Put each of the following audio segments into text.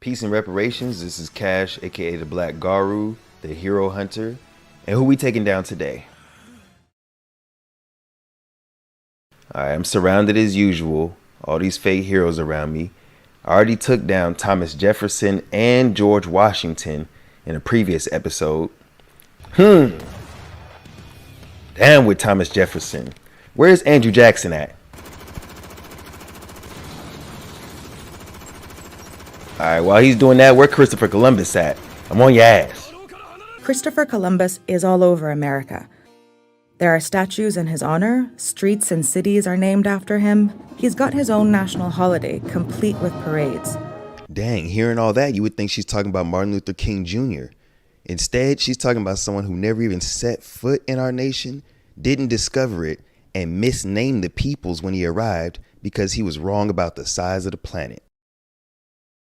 Peace and reparations. This is Cash, aka the Blackgarou, the hero hunter. And who we taking down today? Alright, I'm surrounded as usual. All these fake heroes around me. I already took down Thomas Jefferson and George Washington in a previous episode. Down with Thomas Jefferson. Where's Andrew Jackson at? Alright, while he's doing that, where Christopher Columbus at? I'm on your ass. Christopher Columbus is all over America. There are statues in his honor, streets and cities are named after him. He's got his own national holiday, complete with parades. Dang, hearing all that, you would think she's talking about Martin Luther King Jr. Instead, she's talking about someone who never even set foot in our nation, didn't discover it, and misnamed the peoples when he arrived because he was wrong about the size of the planet.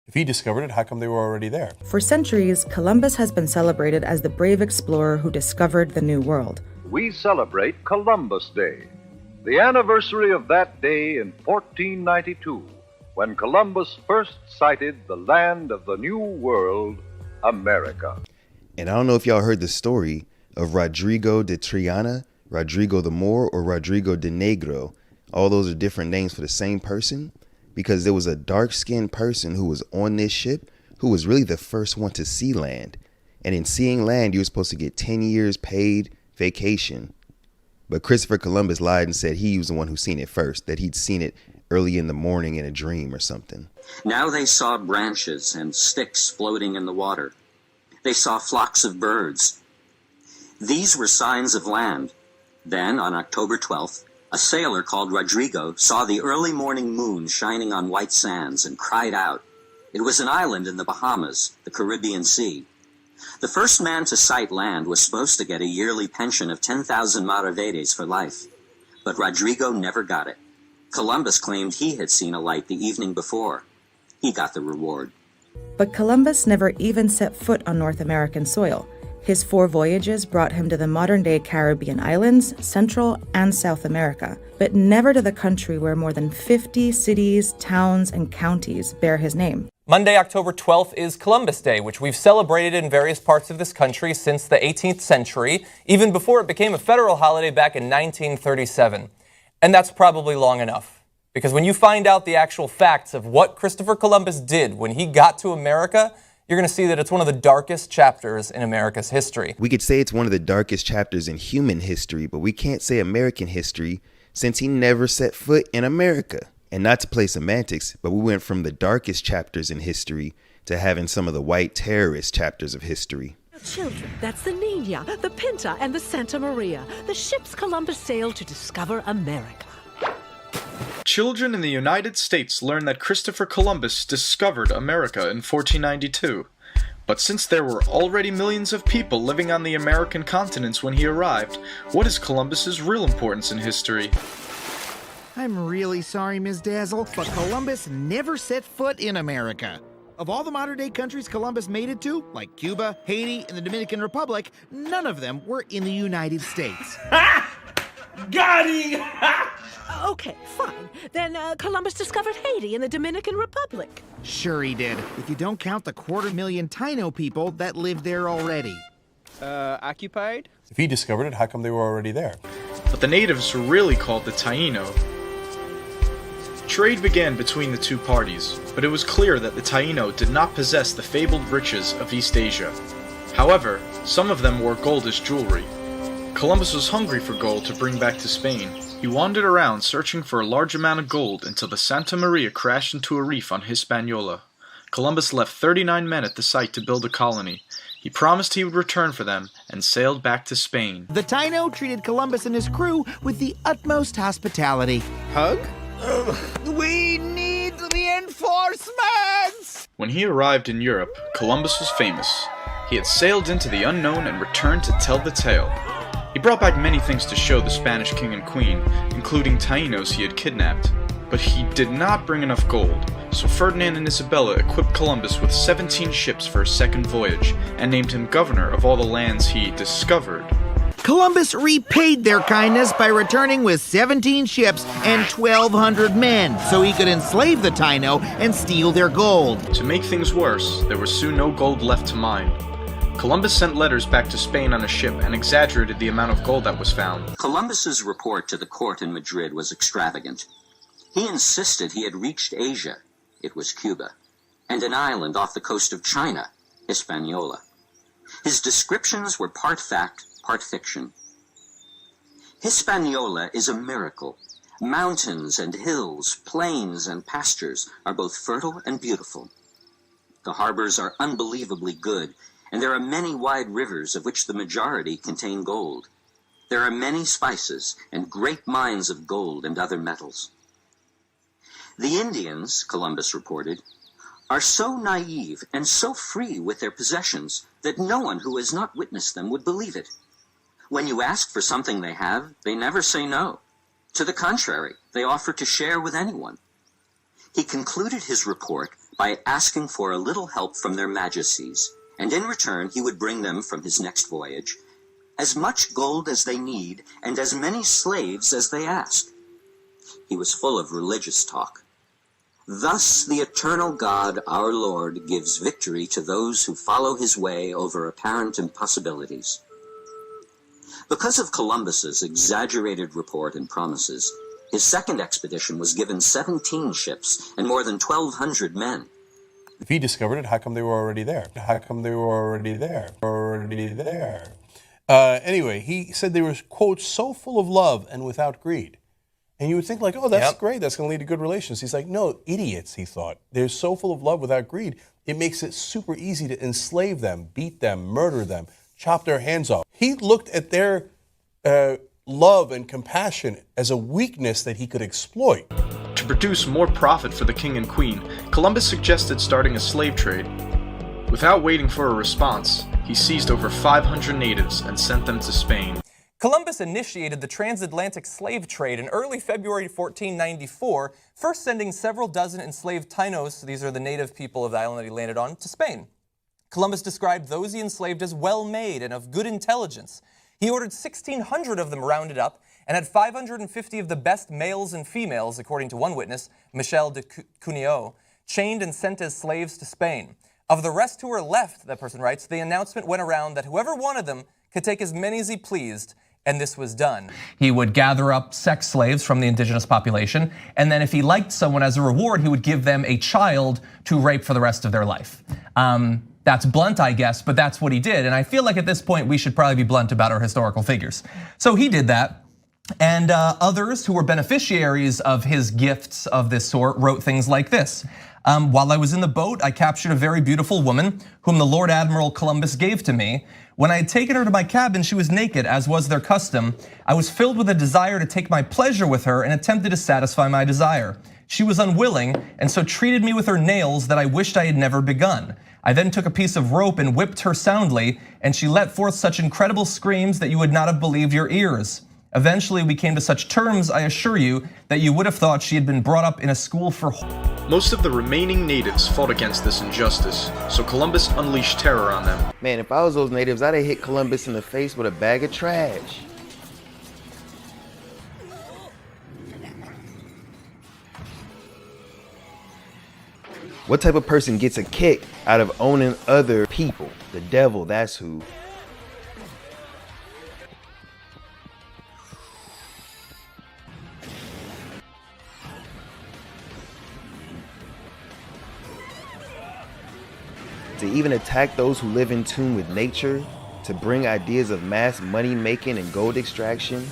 If he discovered it, how come they were already there? For centuries, Columbus has been celebrated as the brave explorer who discovered the New World. We celebrate Columbus Day, the anniversary of that day in 1492, when Columbus first sighted the land of the New World, America. And I don't know if y'all heard the story of Rodrigo de Triana, Rodrigo the Moor, or Rodrigo de Negro. All those are different names for the same person, because there was a dark-skinned person who was on this ship who was really the first one to see land. And in seeing land, you were supposed to get 10 years paid vacation. But Christopher Columbus lied and said he was the one who seen it first, that he'd seen it early in the morning in a dream or something. Now they saw branches and sticks floating in the water. They saw flocks of birds. These were signs of land. Then, on October 12th, a sailor called Rodrigo saw the early morning moon shining on white sands and cried out. It was an island in the Bahamas, the Caribbean Sea. The first man to sight land was supposed to get a yearly pension of 10,000 maravedis for life. But Rodrigo never got it. Columbus claimed he had seen a light the evening before. He got the reward. But Columbus never even set foot on North American soil. His 4 voyages brought him to the modern-day Caribbean islands, Central and South America, but never to the country where more than 50 cities, towns, and counties bear his name. Monday, October 12th is Columbus Day, which we've celebrated in various parts of this country since the 18th century, even before it became a federal holiday back in 1937. And that's probably long enough, because when you find out the actual facts of what Christopher Columbus did when he got to America, you're going to see that it's one of the darkest chapters in America's history. We could say it's one of the darkest chapters in human history, but we can't say American history since he never set foot in America. And not to play semantics, but we went from the darkest chapters in history to having some of the white terrorist chapters of history. Children, that's the Nina, the Pinta, and the Santa Maria, the ships Columbus sailed to discover America. Children in the United States learned that Christopher Columbus discovered America in 1492. But since there were already millions of people living on the American continents when he arrived, what is Columbus's real importance in history? I'm really sorry, Ms. Dazzle, but Columbus never set foot in America. Of all the modern-day countries Columbus made it to, like Cuba, Haiti, and the Dominican Republic, none of them were in the United States. Got him! Okay, fine. Then Columbus discovered Haiti and the Dominican Republic. Sure he did, if you don't count the 250,000 Taino people that lived there already. Occupied? If he discovered it, how come they were already there? But the natives were really called the Taino. Trade began between the two parties, but it was clear that the Taino did not possess the fabled riches of East Asia. However, some of them wore gold as jewelry. Columbus was hungry for gold to bring back to Spain. He wandered around searching for a large amount of gold until the Santa Maria crashed into a reef on Hispaniola. Columbus left 39 men at the site to build a colony. He promised he would return for them and sailed back to Spain. The Taino treated Columbus and his crew with the utmost hospitality. Hug? We need reinforcements! When he arrived in Europe, Columbus was famous. He had sailed into the unknown and returned to tell the tale. He brought back many things to show the Spanish king and queen, including Tainos he had kidnapped. But he did not bring enough gold, so Ferdinand and Isabella equipped Columbus with 17 ships for his second voyage, and named him governor of all the lands he discovered. Columbus repaid their kindness by returning with 17 ships and 1,200 men so he could enslave the Taino and steal their gold. To make things worse, there was soon no gold left to mine. Columbus sent letters back to Spain on a ship and exaggerated the amount of gold that was found. Columbus's report to the court in Madrid was extravagant. He insisted he had reached Asia, it was Cuba, and an island off the coast of China, Hispaniola. His descriptions were part fact, part fiction. Hispaniola is a miracle. Mountains and hills, plains and pastures are both fertile and beautiful. The harbors are unbelievably good, and there are many wide rivers of which the majority contain gold. There are many spices and great mines of gold and other metals. The Indians, Columbus reported, are so naive and so free with their possessions that no one who has not witnessed them would believe it. When you ask for something they have, they never say no. To the contrary, they offer to share with anyone. He concluded his report by asking for a little help from their majesties, and in return he would bring them from his next voyage as much gold as they need and as many slaves as they ask. He was full of religious talk. Thus the eternal God, our Lord, gives victory to those who follow his way over apparent impossibilities. Because of Columbus's exaggerated report and promises, his second expedition was given 17 ships and more than 1,200 men. If he discovered it, how come they were already there? How come they were already there? Anyway, he said they were, quote, so full of love and without greed. And you would think like, oh, that's great. That's going to lead to good relations. He's like, no, idiots, he thought. They're so full of love without greed. It makes it super easy to enslave them, beat them, murder them, chop their hands off. He looked at their love and compassion as a weakness that he could exploit. To produce more profit for the king and queen, Columbus suggested starting a slave trade. Without waiting for a response, he seized over 500 natives and sent them to Spain. Columbus initiated the transatlantic slave trade in early February 1494, first sending several dozen enslaved Tainos, these are the native people of the island that he landed on, to Spain. Columbus described those he enslaved as well-made and of good intelligence. He ordered 1,600 of them rounded up and had 550 of the best males and females, according to one witness, Michel de Cuneo, chained and sent as slaves to Spain. Of the rest who were left, that person writes, the announcement went around that whoever wanted them could take as many as he pleased, and this was done. He would gather up sex slaves from the indigenous population, and then if he liked someone as a reward, he would give them a child to rape for the rest of their life. That's blunt, I guess, but that's what he did. And I feel like at this point, we should probably be blunt about our historical figures. So he did that. And others who were beneficiaries of his gifts of this sort wrote things like this. While I was in the boat, I captured a very beautiful woman whom the Lord Admiral Columbus gave to me. When I had taken her to my cabin, she was naked, as was their custom. I was filled with a desire to take my pleasure with her and attempted to satisfy my desire. She was unwilling and so treated me with her nails that I wished I had never begun. I then took a piece of rope and whipped her soundly, and she let forth such incredible screams that you would not have believed your ears. Eventually, we came to such terms, I assure you, that you would have thought she had been brought up in a school for... Most of the remaining natives fought against this injustice, so Columbus unleashed terror on them. Man, if I was those natives, I'd have hit Columbus in the face with a bag of trash. What type of person gets a kick out of owning other people? The devil, that's who. To even attack those who live in tune with nature, to bring ideas of mass money making and gold extraction,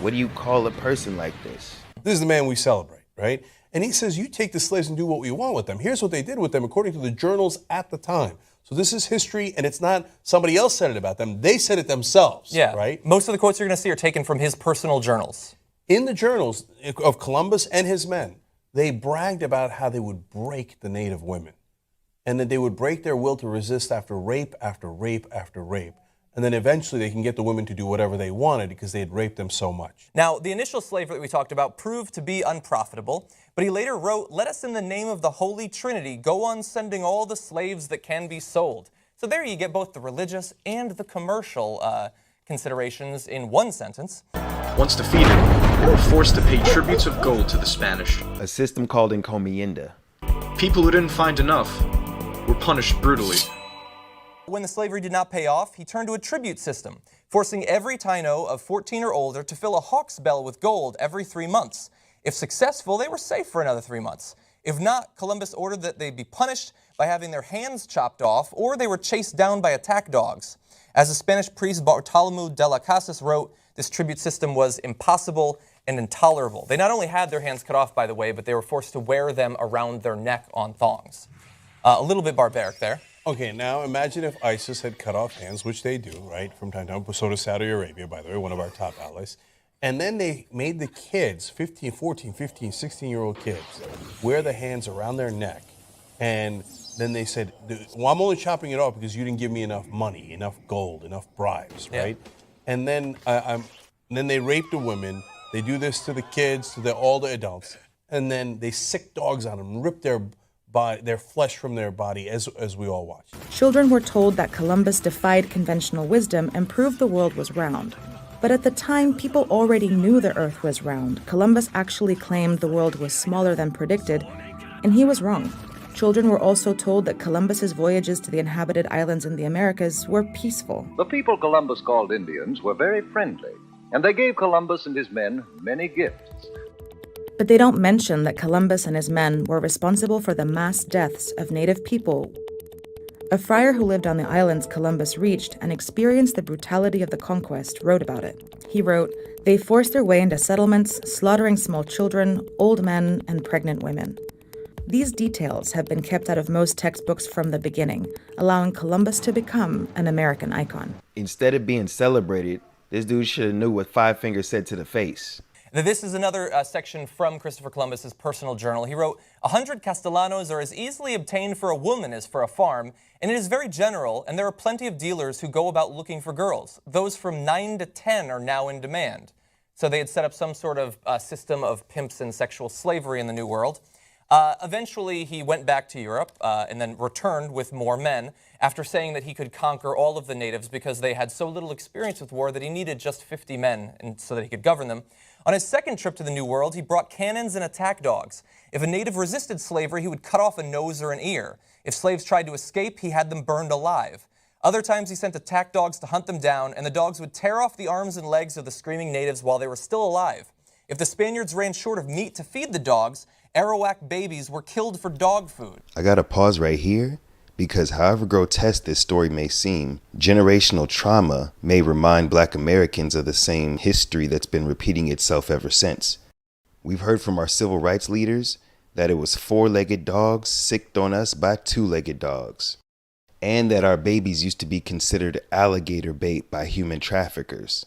what do you call a person like this? This is the man we celebrate, right? And he says, you take the slaves and do what we want with them. Here's what they did with them according to the journals at the time. So this is history, and it's not somebody else said it about them. They said it themselves, right? Most of the quotes you're going to see are taken from his personal journals. In the journals of Columbus and his men, they bragged about how they would break the native women, and that they would break their will to resist after rape, after rape, after rape. And then eventually they can get the women to do whatever they wanted because they had raped them so much. Now, the initial slavery that we talked about proved to be unprofitable, but he later wrote, "Let us in the name of the Holy Trinity go on sending all the slaves that can be sold." So there you get both the religious and the commercial considerations in one sentence. Once defeated, they were forced to pay tributes of gold to the Spanish. A system called encomienda. People who didn't find enough were punished brutally. When the slavery did not pay off, he turned to a tribute system, forcing every Taino of 14 or older to fill a hawk's bell with gold every 3 months. If successful, they were safe for another 3 months. If not, Columbus ordered that they be punished by having their hands chopped off, or they were chased down by attack dogs. As the Spanish priest Bartolomé de las Casas wrote, this tribute system was impossible and intolerable. They not only had their hands cut off, by the way, but they were forced to wear them around their neck on thongs. A little bit barbaric there. Okay, now imagine if ISIS had cut off hands, which they do, right, from time to time. So does Saudi Arabia, by the way, one of our top allies. And then they made the kids, 15, 14, 15, 16-year-old kids, wear the hands around their neck. And then they said, well, I'm only chopping it off because you didn't give me enough money, enough gold, enough bribes, right? Yeah. And then then they rape the women. They do this to the kids, to all the adults. And then they sick dogs on them, rip their flesh from their body, as we all watch. Children were told that Columbus defied conventional wisdom and proved the world was round. But at the time, people already knew the Earth was round. Columbus actually claimed the world was smaller than predicted, and he was wrong. Children were also told that Columbus's voyages to the inhabited islands in the Americas were peaceful. The people Columbus called Indians were very friendly, and they gave Columbus and his men many gifts. But they don't mention that Columbus and his men were responsible for the mass deaths of native people. A friar who lived on the islands Columbus reached and experienced the brutality of the conquest wrote about it. He wrote, "They forced their way into settlements, slaughtering small children, old men, and pregnant women." These details have been kept out of most textbooks from the beginning, allowing Columbus to become an American icon. Instead of being celebrated, this dude should have knew what Five Fingers said to the face. This is another section from Christopher Columbus's personal journal. He wrote, 100 castellanos are as easily obtained for a woman as for a farm, and it is very general, and there are plenty of dealers who go about looking for girls. Those from 9 to 10 are now in demand. So they had set up some sort of system of pimps and sexual slavery in the New World. Eventually, he went back to Europe and then returned with more men after saying that he could conquer all of the natives because they had so little experience with war that he needed just 50 men so that he could govern them. On his second trip to the New World, he brought cannons and attack dogs. If a native resisted slavery, he would cut off a nose or an ear. If slaves tried to escape, he had them burned alive. Other times, he sent attack dogs to hunt them down, and the dogs would tear off the arms and legs of the screaming natives while they were still alive. If the Spaniards ran short of meat to feed the dogs, Arawak babies were killed for dog food. I gotta pause right here because however grotesque this story may seem, generational trauma may remind Black Americans of the same history that's been repeating itself ever since. We've heard from our civil rights leaders that it was four-legged dogs sicked on us by two-legged dogs, and that our babies used to be considered alligator bait by human traffickers.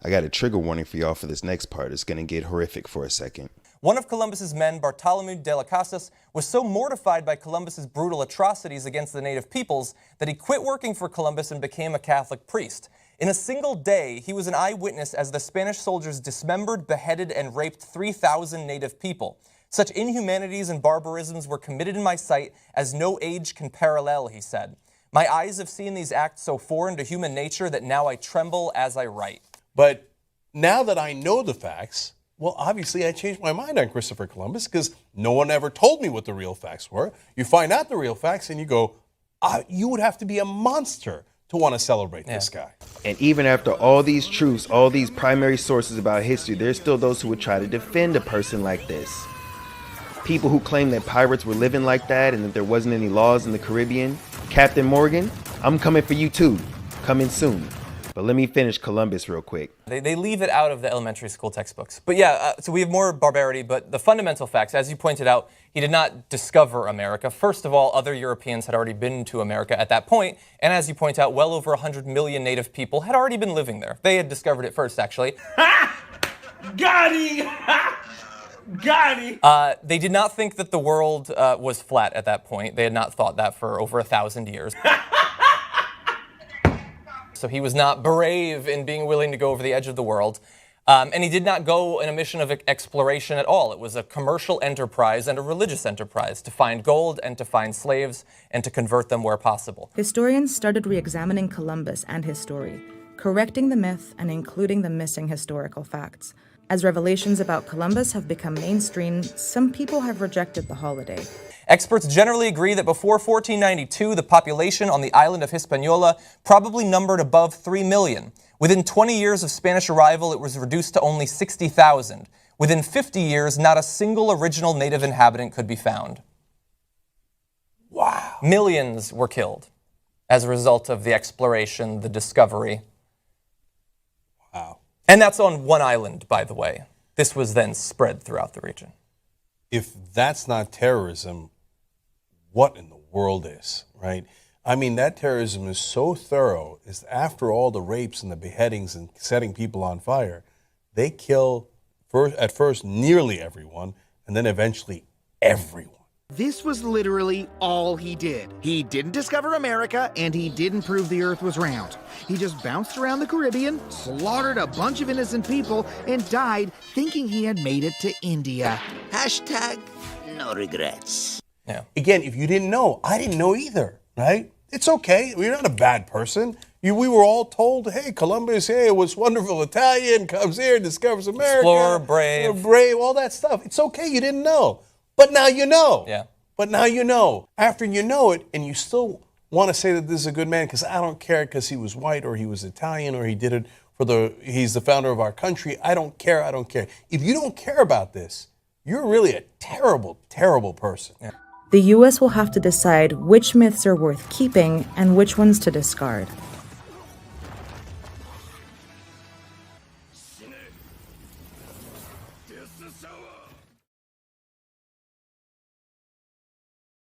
I got a trigger warning for y'all for this next part. It's going to get horrific for a second. One of Columbus's men, Bartolomé de las Casas, was so mortified by Columbus's brutal atrocities against the native peoples that he quit working for Columbus and became a Catholic priest. In a single day, he was an eyewitness as the Spanish soldiers dismembered, beheaded, and raped 3,000 native people. Such inhumanities and barbarisms were committed in my sight as no age can parallel, he said. My eyes have seen these acts so foreign to human nature that now I tremble as I write. But now that I know the facts, well, obviously I changed my mind on Christopher Columbus because no one ever told me what the real facts were. You find out the real facts and you go, you would have to be a monster to want to celebrate this guy. And even after all these truths, all these primary sources about history, there's still those who would try to defend a person like this. People who claim that pirates were living like that and that there wasn't any laws in the Caribbean. Captain Morgan, I'm coming for you too. Coming soon. But let me finish Columbus real quick. They leave it out of the elementary school textbooks. But yeah, so we have more barbarity, but the fundamental facts, as you pointed out, he did not discover America. First of all, other Europeans had already been to America at that point, and as you point out, well over 100 million native people had already been living there. They had discovered it first, actually. Got him! Got him! They did not think that the world was flat at that point. They had not thought that for over 1,000 years. So he was not brave in being willing to go over the edge of the world. And he did not go on a mission of exploration at all. It was a commercial enterprise and a religious enterprise to find gold and to find slaves and to convert them where possible. Historians started re-examining Columbus and his story, correcting the myth and including the missing historical facts. As revelations about Columbus have become mainstream, some people have rejected the holiday. Experts generally agree that before 1492, the population on the island of Hispaniola probably numbered above 3 million. Within 20 years of Spanish arrival, it was reduced to only 60,000. Within 50 years, not a single original native inhabitant could be found. Wow. Millions were killed as a result of the exploration, the discovery. Wow. And that's on one island, by the way. This was then spread throughout the region. If that's not terrorism, what in the world is, right? I mean, that terrorism is so thorough, is after all the rapes and the beheadings and setting people on fire, they kill at first nearly everyone, and then eventually everyone. This was literally all he did. He didn't discover America, and he didn't prove the Earth was round. He just bounced around the Caribbean, slaughtered a bunch of innocent people, and died thinking he had made it to India. Hashtag no regrets. Yeah. Again, if you didn't know, I didn't know either, right? It's okay. You're not a bad person. We were all told, hey, Columbus, hey, it was wonderful Italian, comes here, discovers America. Explorer, brave. Brave, all that stuff. It's okay, you didn't know. But now you know. Yeah. But now you know. After you know it, and you still want to say that this is a good man, because I don't care because he was white or he was Italian or he did it he's the founder of our country. I don't care. If you don't care about this, you're really a terrible, terrible person. Yeah. The U.S. will have to decide which myths are worth keeping and which ones to discard.